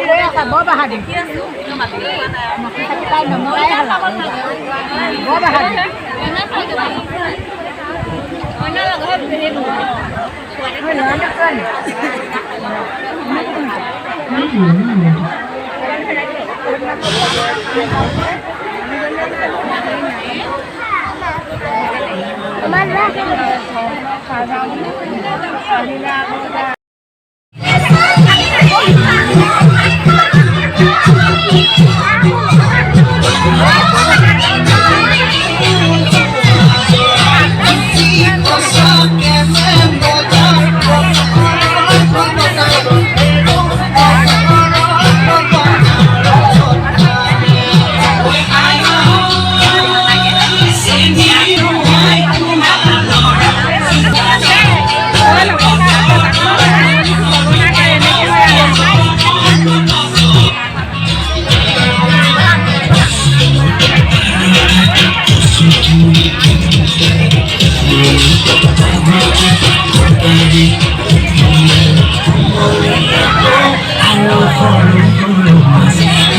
Bawa bahan. Kita udah mulai lah. Bawa bahan. Mana lah gak boleh dulu. Mana ada kan? Mana? I know